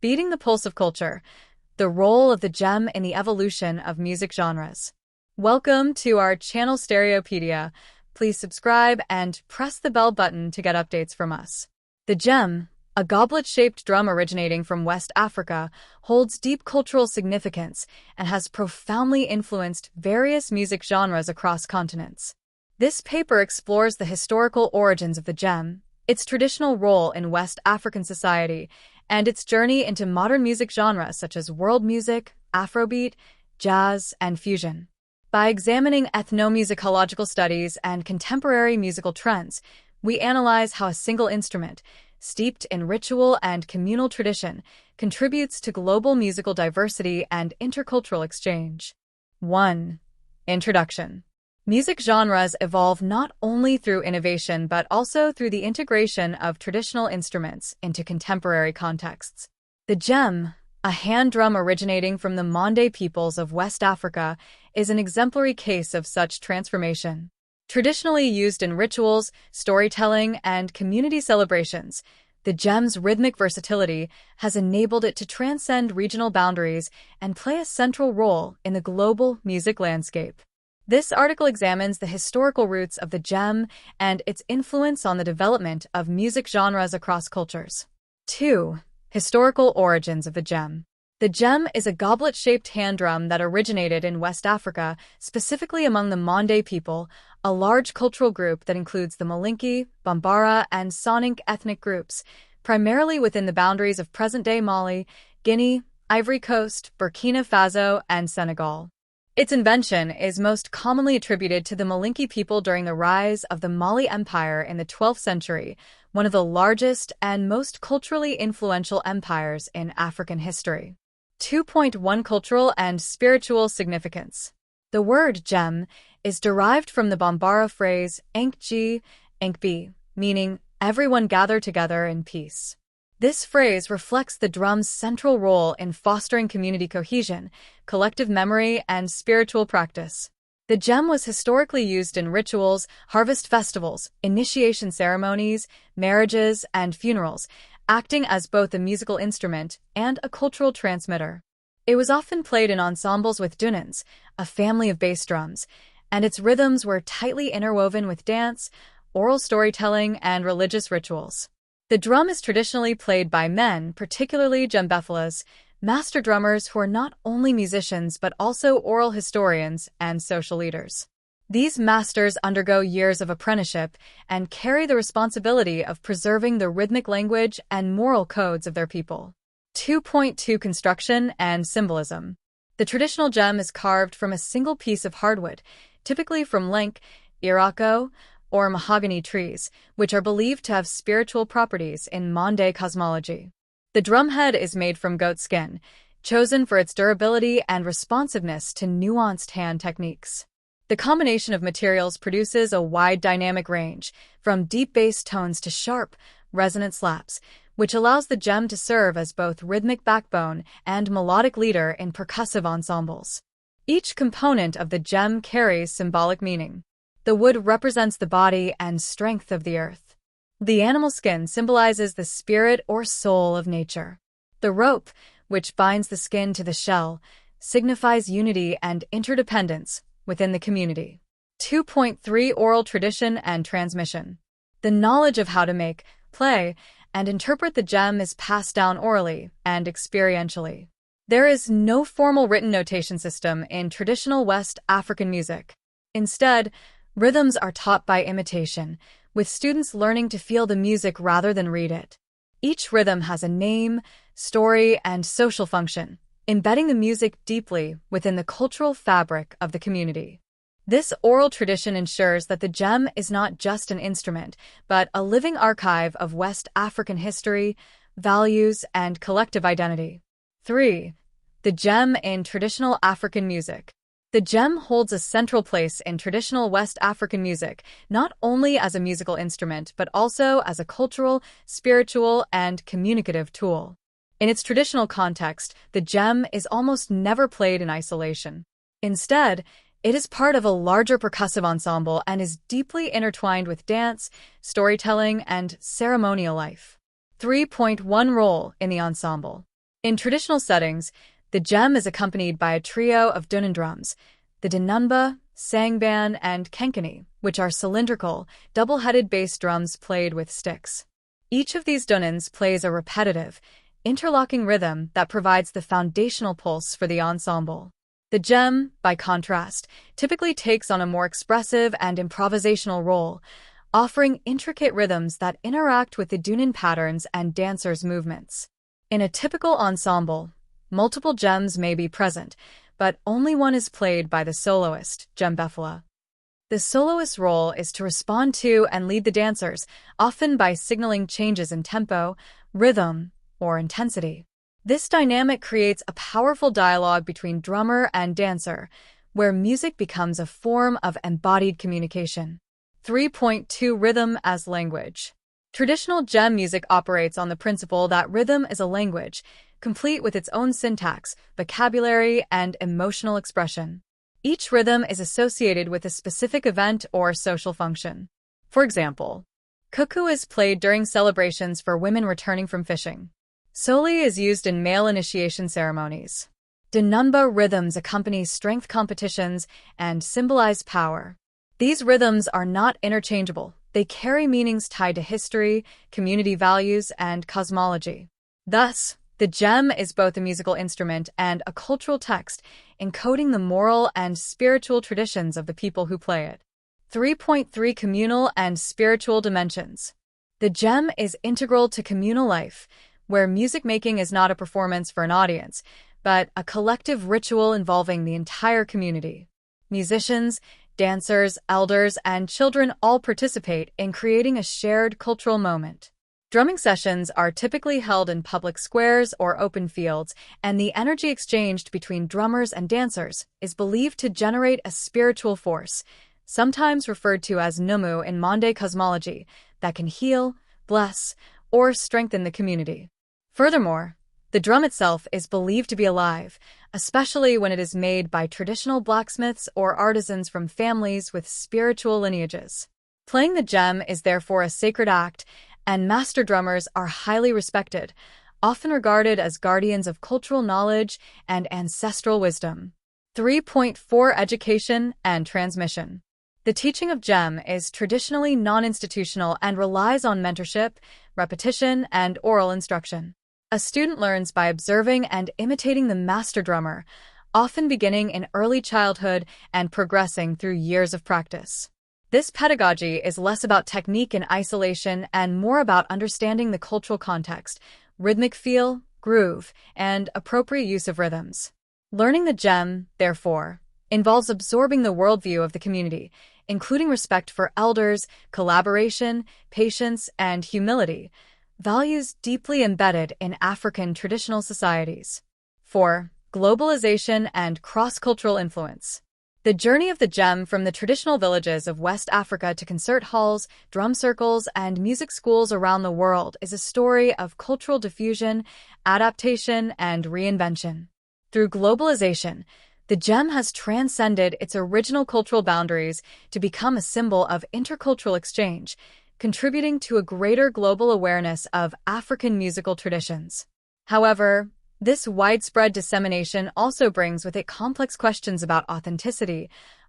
Beating the pulse of culture, the role of the djembe in the evolution of music genres. Welcome to our channel Stereopedia. Please subscribe and press the bell button to get updates from us. The djembe, a goblet-shaped drum originating from West Africa, holds deep cultural significance and has profoundly influenced various music genres across continents. This paper explores the historical origins of the djembe, its traditional role in West African society, and its journey into modern music genres such as world music, Afrobeat, jazz, and fusion. By examining ethnomusicological studies and contemporary musical trends, we analyze how a single instrument, steeped in ritual and communal tradition, contributes to global musical diversity and intercultural exchange. 1. Introduction. Music genres evolve not only through innovation but also through the integration of traditional instruments into contemporary contexts. The djembe, a hand drum originating from the Mande peoples of West Africa, is an exemplary case of such transformation. Traditionally used in rituals, storytelling, and community celebrations, the djembe's rhythmic versatility has enabled it to transcend regional boundaries and play a central role in the global music landscape. This article examines the historical roots of the djembe and its influence on the development of music genres across cultures. 2. Historical origins of the djembe. The djembe is a goblet-shaped hand drum that originated in West Africa, specifically among the Mande people, a large cultural group that includes the Malinke, Bambara, and Soninke ethnic groups, primarily within the boundaries of present-day Mali, Guinea, Ivory Coast, Burkina Faso, and Senegal. Its invention is most commonly attributed to the Malinke people during the rise of the Mali Empire in the 12th century, one of the largest and most culturally influential empires in African history. 2.1 Cultural and spiritual significance. The word djembe is derived from the Bambara phrase Nkji, Nkbi, meaning everyone gather together in peace. This phrase reflects the drum's central role in fostering community cohesion, collective memory, and spiritual practice. The djembe was historically used in rituals, harvest festivals, initiation ceremonies, marriages, and funerals, acting as both a musical instrument and a cultural transmitter. It was often played in ensembles with dunans, a family of bass drums, and its rhythms were tightly interwoven with dance, oral storytelling, and religious rituals. The drum is traditionally played by men, particularly djembephilas, master drummers who are not only musicians but also oral historians and social leaders. These masters undergo years of apprenticeship and carry the responsibility of preserving the rhythmic language and moral codes of their people. 2.2 Construction and symbolism. The traditional djembe is carved from a single piece of hardwood, typically from lenk, irako, or mahogany trees, which are believed to have spiritual properties in Mande cosmology. The drumhead is made from goat skin, chosen for its durability and responsiveness to nuanced hand techniques. The combination of materials produces a wide dynamic range, from deep bass tones to sharp, resonant slaps, which allows the djembe to serve as both rhythmic backbone and melodic leader in percussive ensembles. Each component of the djembe carries symbolic meaning. The wood represents the body and strength of the earth. The animal skin symbolizes the spirit or soul of nature. The rope, which binds the skin to the shell, signifies unity and interdependence within the community. 2.3 Oral tradition and transmission. The knowledge of how to make, play, and interpret the djembe is passed down orally and experientially. There is no formal written notation system in traditional West African music. Instead, rhythms are taught by imitation, with students learning to feel the music rather than read it. Each rhythm has a name, story, and social function, embedding the music deeply within the cultural fabric of the community. This oral tradition ensures that the djembe is not just an instrument, but a living archive of West African history, values, and collective identity. 3. The djembe in traditional African music. The djembe holds a central place in traditional West African music, not only as a musical instrument, but also as a cultural, spiritual, and communicative tool. In its traditional context, the djembe is almost never played in isolation. Instead, it is part of a larger percussive ensemble and is deeply intertwined with dance, storytelling, and ceremonial life. 3.1 Role in the ensemble. In traditional settings, the djembe is accompanied by a trio of dunan drums, the djembe, sangban, and kenkeni, which are cylindrical, double-headed bass drums played with sticks. Each of these dunans plays a repetitive, interlocking rhythm that provides the foundational pulse for the ensemble. The djembe, by contrast, typically takes on a more expressive and improvisational role, offering intricate rhythms that interact with the dunan patterns and dancers' movements. In a typical ensemble, multiple djembes may be present, but only one is played by the soloist, djembefala. The soloist's role is to respond to and lead the dancers, often by signaling changes in tempo, rhythm, or intensity. This dynamic creates a powerful dialogue between drummer and dancer, where music becomes a form of embodied communication. 3.2 Rhythm as language. Traditional djembe music operates on the principle that rhythm is a language, complete with its own syntax, vocabulary, and emotional expression. Each rhythm is associated with a specific event or social function. For example, kuku is played during celebrations for women returning from fishing. Soli is used in male initiation ceremonies. Djembe rhythms accompany strength competitions and symbolize power. These rhythms are not interchangeable. They carry meanings tied to history, community values, and cosmology. Thus, the djembe is both a musical instrument and a cultural text, encoding the moral and spiritual traditions of the people who play it. 3.3 Communal and spiritual dimensions. The djembe is integral to communal life, where music making is not a performance for an audience, but a collective ritual involving the entire community. Musicians, dancers, elders, and children all participate in creating a shared cultural moment. Drumming sessions are typically held in public squares or open fields, and the energy exchanged between drummers and dancers is believed to generate a spiritual force, sometimes referred to as numu in Mande cosmology, that can heal, bless, or strengthen the community. Furthermore, the drum itself is believed to be alive, especially when it is made by traditional blacksmiths or artisans from families with spiritual lineages. Playing the djembe is therefore a sacred act, and master drummers are highly respected, often regarded as guardians of cultural knowledge and ancestral wisdom. 3.4 Education and transmission. The teaching of djembe is traditionally non-institutional and relies on mentorship, repetition, and oral instruction. A student learns by observing and imitating the master drummer, often beginning in early childhood and progressing through years of practice. This pedagogy is less about technique in isolation and more about understanding the cultural context, rhythmic feel, groove, and appropriate use of rhythms. Learning the djembe, therefore, involves absorbing the worldview of the community, including respect for elders, collaboration, patience, and humility, values deeply embedded in African traditional societies. 4. Globalization and cross-cultural influence. The journey of the djembe from the traditional villages of West Africa to concert halls, drum circles, and music schools around the world is a story of cultural diffusion, adaptation, and reinvention. Through globalization, the djembe has transcended its original cultural boundaries to become a symbol of intercultural exchange, contributing to a greater global awareness of African musical traditions. However, this widespread dissemination also brings with it complex questions about authenticity,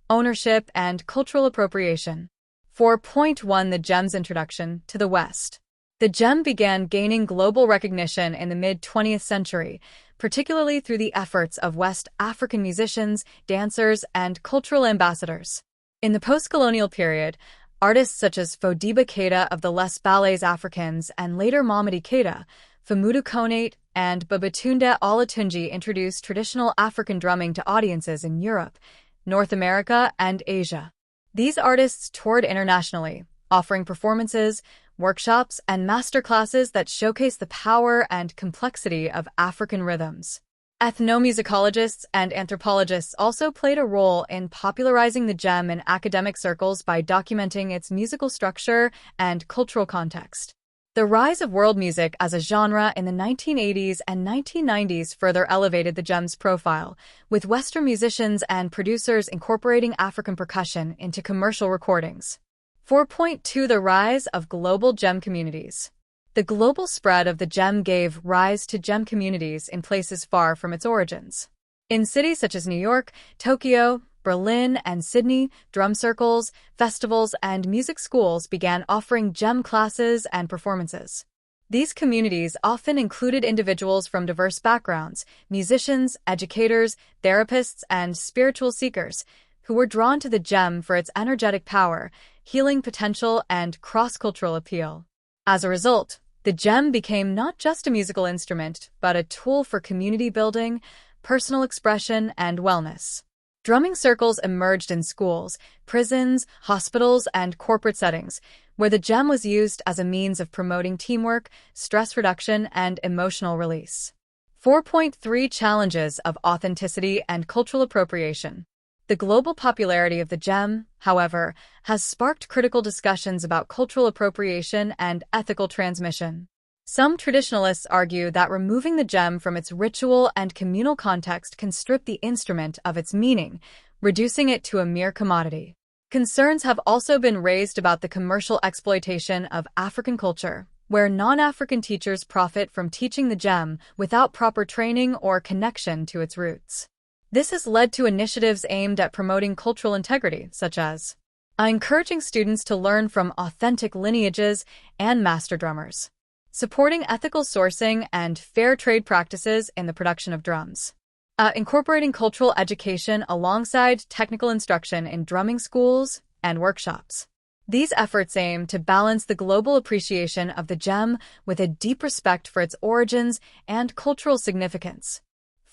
ownership, and cultural appropriation. 4.1 The djembe's introduction to the West. The djembe began gaining global recognition in the mid-20th century, particularly through the efforts of West African musicians, dancers, and cultural ambassadors. In the post-colonial period, artists such as Fodiba Keita of the Les Ballets Africains and later Mamadi Keita, Famudu Konate, and Babatunde Olatunji introduced traditional African drumming to audiences in Europe, North America, and Asia. These artists toured internationally, offering performances, workshops, and masterclasses that showcase the power and complexity of African rhythms. Ethnomusicologists and anthropologists also played a role in popularizing the djembe in academic circles by documenting its musical structure and cultural context. The rise of world music as a genre in the 1980s and 1990s further elevated the djembe's profile, with Western musicians and producers incorporating African percussion into commercial recordings. 4.2 The rise of global djembe communities. The global spread of the Djembe gave rise to Djembe communities in places far from its origins. In cities such as New York, Tokyo, Berlin, and Sydney, drum circles, festivals, and music schools began offering Djembe classes and performances. These communities often included individuals from diverse backgrounds, musicians, educators, therapists, and spiritual seekers, who were drawn to the Djembe for its energetic power, healing potential, and cross-cultural appeal. As a result, the Djembe became not just a musical instrument, but a tool for community building, personal expression, and wellness. Drumming circles emerged in schools, prisons, hospitals, and corporate settings, where the Djembe was used as a means of promoting teamwork, stress reduction, and emotional release. 4.3 Challenges of Authenticity and Cultural Appropriation. The global popularity of the Djembe, however, has sparked critical discussions about cultural appropriation and ethical transmission. Some traditionalists argue that removing the Djembe from its ritual and communal context can strip the instrument of its meaning, reducing it to a mere commodity. Concerns have also been raised about the commercial exploitation of African culture, where non-African teachers profit from teaching the Djembe without proper training or connection to its roots. This has led to initiatives aimed at promoting cultural integrity, such as encouraging students to learn from authentic lineages and master drummers, supporting ethical sourcing and fair trade practices in the production of drums, incorporating cultural education alongside technical instruction in drumming schools and workshops. These efforts aim to balance the global appreciation of the Djembe with a deep respect for its origins and cultural significance.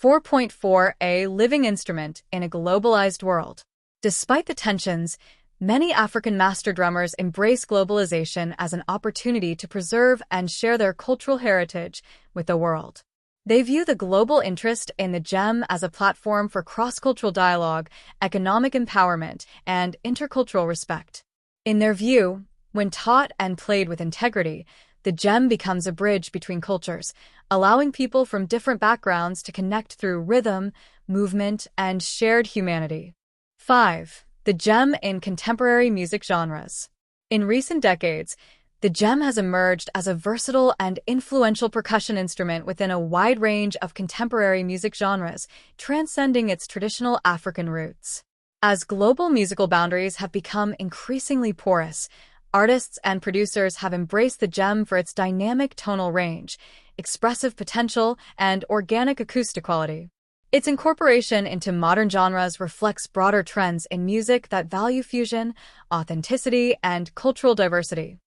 4.4 A living instrument in a globalized world. Despite the tensions, many African master drummers embrace globalization as an opportunity to preserve and share their cultural heritage with the world. They view the global interest in the Djembe as a platform for cross-cultural dialogue, economic empowerment, and intercultural respect. In their view, when taught and played with integrity, the Djembe becomes a bridge between cultures, allowing people from different backgrounds to connect through rhythm, movement, and shared humanity. 5. The Djembe in contemporary music genres. In recent decades, the Djembe has emerged as a versatile and influential percussion instrument within a wide range of contemporary music genres, transcending its traditional African roots. As global musical boundaries have become increasingly porous, artists and producers have embraced the Djembe for its dynamic tonal range, expressive potential, and organic acoustic quality. Its incorporation into modern genres reflects broader trends in music that value fusion, authenticity, and cultural diversity.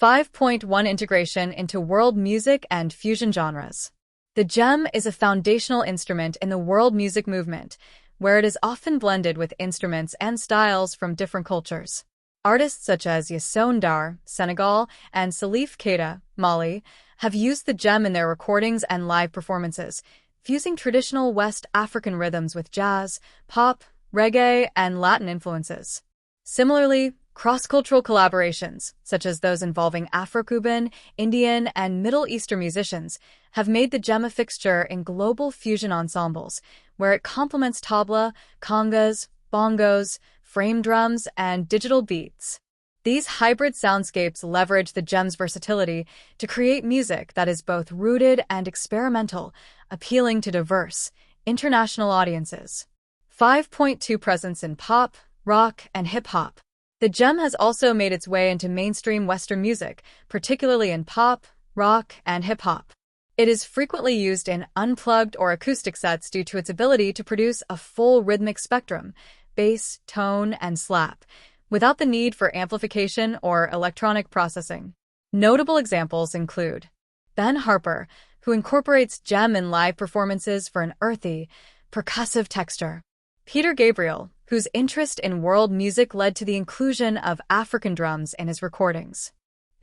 5.1 Integration into world music and fusion genres. The Djembe is a foundational instrument in the world music movement, where it is often blended with instruments and styles from different cultures. Artists such as Youssou N'Dour, Senegal, and Salif Keita, Mali, have used the Djembe in their recordings and live performances, fusing traditional West African rhythms with jazz, pop, reggae, and Latin influences. Similarly, cross-cultural collaborations, such as those involving Afro-Cuban, Indian, and Middle Eastern musicians, have made the Djembe a fixture in global fusion ensembles, where it complements tabla, congas, bongos, frame drums, and digital beats. These hybrid soundscapes leverage the Djembe's versatility to create music that is both rooted and experimental, appealing to diverse, international audiences. 5.2 Presence in pop, rock, and hip-hop. The Djembe has also made its way into mainstream Western music, particularly in pop, rock, and hip-hop. It is frequently used in unplugged or acoustic sets due to its ability to produce a full rhythmic spectrum, bass, tone, and slap, without the need for amplification or electronic processing. Notable examples include Ben Harper, who incorporates Djembe in live performances for an earthy, percussive texture. Peter Gabriel, whose interest in world music led to the inclusion of African drums in his recordings.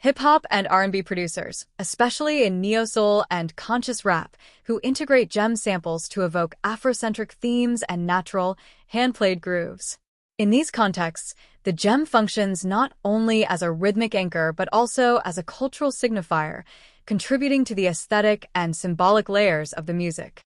Hip-hop and R&B producers, especially in neo-soul and conscious rap, who integrate Djembe samples to evoke Afrocentric themes and natural, hand-played grooves. In these contexts, the Djembe functions not only as a rhythmic anchor but also as a cultural signifier, contributing to the aesthetic and symbolic layers of the music.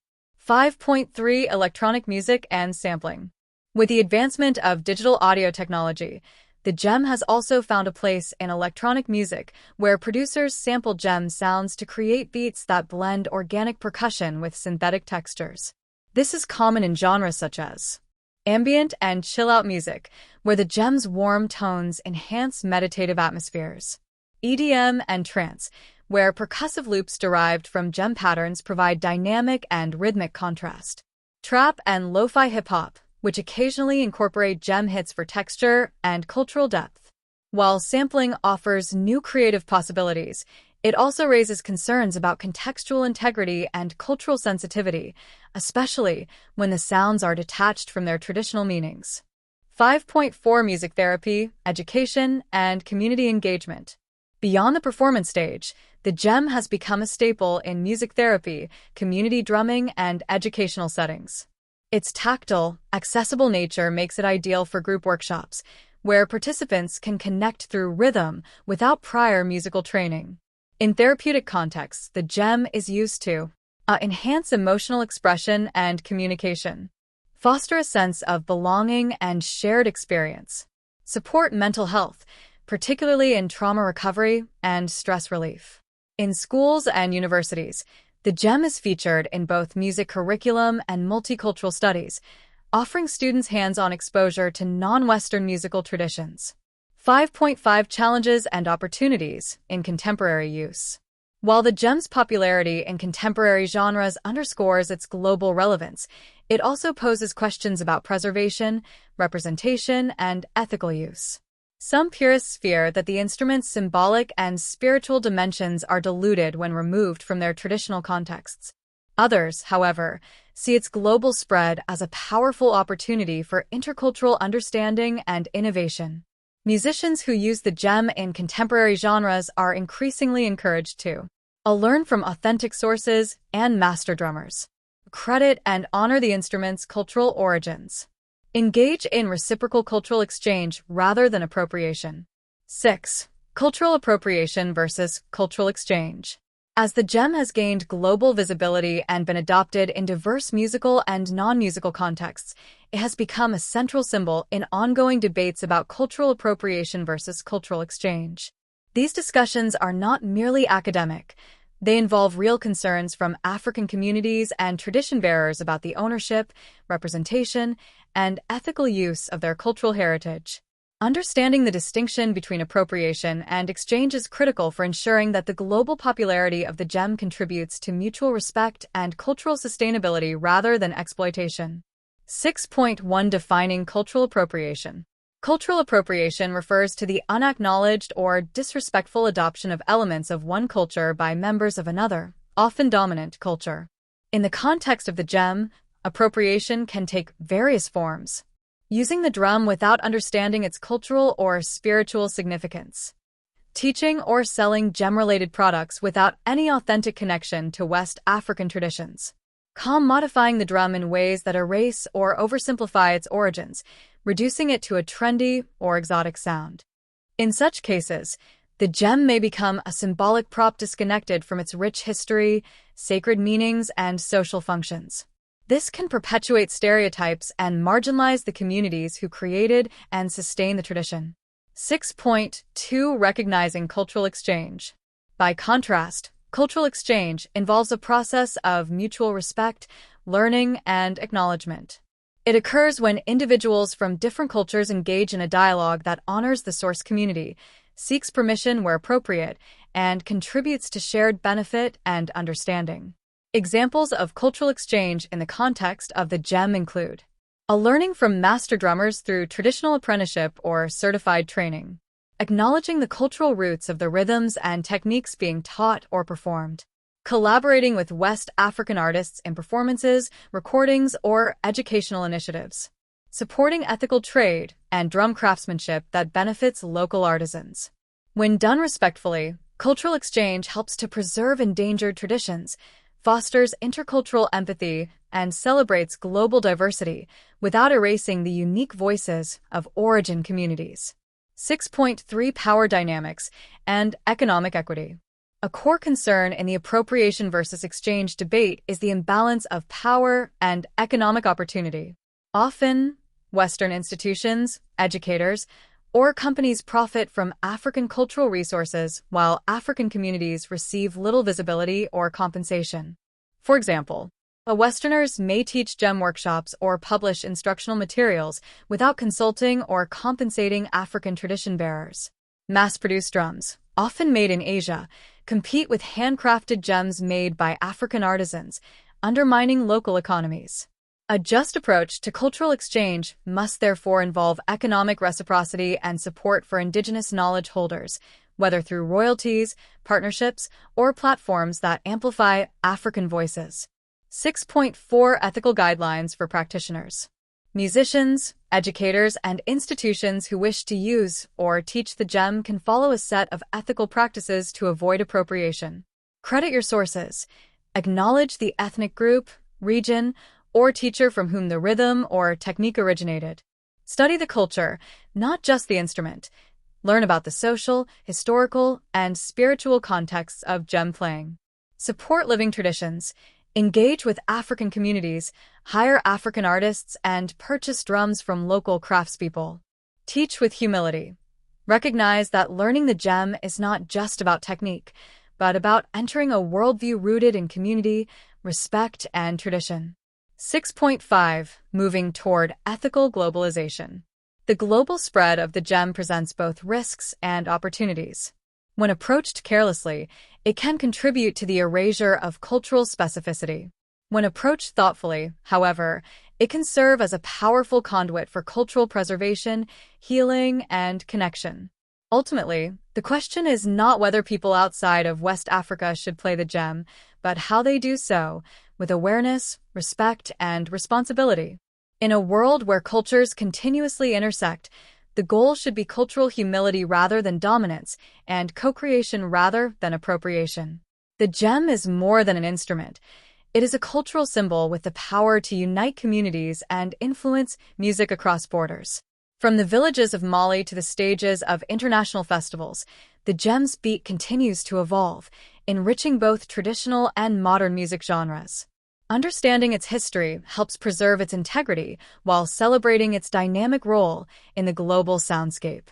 5.3 Electronic music and sampling. With the advancement of digital audio technology, The djembe has also found a place in electronic music, where producers sample djembe sounds to create beats that blend organic percussion with synthetic textures. This is common in genres such as ambient and chill-out music, where the djembe's warm tones enhance meditative atmospheres. EDM and trance, where percussive loops derived from djembe patterns provide dynamic and rhythmic contrast. Trap and lo-fi hip-hop, which occasionally incorporate djembe hits for texture and cultural depth. While sampling offers new creative possibilities, it also raises concerns about contextual integrity and cultural sensitivity, especially when the sounds are detached from their traditional meanings. 5.4 Music therapy, education, and community engagement. Beyond the performance stage, the djembe has become a staple in music therapy, community drumming, and educational settings. Its tactile, accessible nature makes it ideal for group workshops, where participants can connect through rhythm without prior musical training. In therapeutic contexts, the djembe is used to enhance emotional expression and communication, foster a sense of belonging and shared experience, support mental health, particularly in trauma recovery and stress relief. In schools and universities, the djembe is featured in both music curriculum and multicultural studies, offering students hands-on exposure to non-Western musical traditions. 5.5 Challenges and opportunities in contemporary use. While the djembe's popularity in contemporary genres underscores its global relevance, it also poses questions about preservation, representation, and ethical use. Some purists fear that the instrument's symbolic and spiritual dimensions are diluted when removed from their traditional contexts. Others, however, see its global spread as a powerful opportunity for intercultural understanding and innovation. Musicians who use the djembe in contemporary genres are increasingly encouraged to learn from authentic sources and master drummers, credit and honor the instrument's cultural origins, engage in reciprocal cultural exchange rather than appropriation. 6. Cultural appropriation versus cultural exchange. As the djembe has gained global visibility and been adopted in diverse musical and non-musical contexts, it has become a central symbol in ongoing debates about cultural appropriation versus cultural exchange. These discussions are not merely academic. They involve real concerns from African communities and tradition bearers about the ownership, representation, and ethical use of their cultural heritage. Understanding the distinction between appropriation and exchange is critical for ensuring that the global popularity of the djembe contributes to mutual respect and cultural sustainability rather than exploitation. 6.1 Defining cultural appropriation. Cultural appropriation refers to the unacknowledged or disrespectful adoption of elements of one culture by members of another, often dominant culture. In the context of the djembe, appropriation can take various forms. Using the drum without understanding its cultural or spiritual significance. Teaching or selling djembe-related products without any authentic connection to West African traditions. Modifying the drum in ways that erase or oversimplify its origins, reducing it to a trendy or exotic sound. In such cases, the djembe may become a symbolic prop disconnected from its rich history, sacred meanings, and social functions. This can perpetuate stereotypes and marginalize the communities who created and sustain the tradition. 6.2 Recognizing cultural exchange. By contrast, cultural exchange involves a process of mutual respect, learning, and acknowledgement. It occurs when individuals from different cultures engage in a dialogue that honors the source community, seeks permission where appropriate, and contributes to shared benefit and understanding. Examples of cultural exchange in the context of the djembe include a learning from master drummers through traditional apprenticeship or certified training, acknowledging the cultural roots of the rhythms and techniques being taught or performed, collaborating with West African artists in performances, recordings, or educational initiatives, supporting ethical trade and drum craftsmanship that benefits local artisans. When done respectfully, cultural exchange helps to preserve endangered traditions, fosters intercultural empathy, and celebrates global diversity without erasing the unique voices of origin communities. 6.3 Power dynamics and economic equity. A core concern in the appropriation versus exchange debate is the imbalance of power and economic opportunity. Often, Western institutions, educators, or companies profit from African cultural resources while African communities receive little visibility or compensation. For example, Westerners may teach gem workshops or publish instructional materials without consulting or compensating African tradition bearers. Mass-produced drums, often made in Asia, compete with handcrafted gems made by African artisans, undermining local economies. A just approach to cultural exchange must therefore involve economic reciprocity and support for indigenous knowledge holders, whether through royalties, partnerships, or platforms that amplify African voices. 6.4 Ethical Guidelines for Practitioners. Musicians, educators, and institutions who wish to use or teach the gem can follow a set of ethical practices to avoid appropriation. Credit your sources. Acknowledge the ethnic group, region, or teacher from whom the rhythm or technique originated. Study the culture, not just the instrument. Learn about the social, historical, and spiritual contexts of gem playing. Support living traditions. Engage with African communities, hire African artists, and purchase drums from local craftspeople. Teach with humility. Recognize that learning the gem is not just about technique, but about entering a worldview rooted in community, respect, and tradition. 6.5 Moving toward ethical globalization. The global spread of the gem presents both risks and opportunities. When approached carelessly, it can contribute to the erasure of cultural specificity. When approached thoughtfully, however, it can serve as a powerful conduit for cultural preservation, healing, and connection. Ultimately, the question is not whether people outside of West Africa should play the gem, but how they do so, with awareness, respect, and responsibility. In a world where cultures continuously intersect, the goal should be cultural humility rather than dominance, and co-creation rather than appropriation. The gem is more than an instrument. It is a cultural symbol with the power to unite communities and influence music across borders. From the villages of Mali to the stages of international festivals, the gem's beat continues to evolve, enriching both traditional and modern music genres. Understanding its history helps preserve its integrity while celebrating its dynamic role in the global soundscape.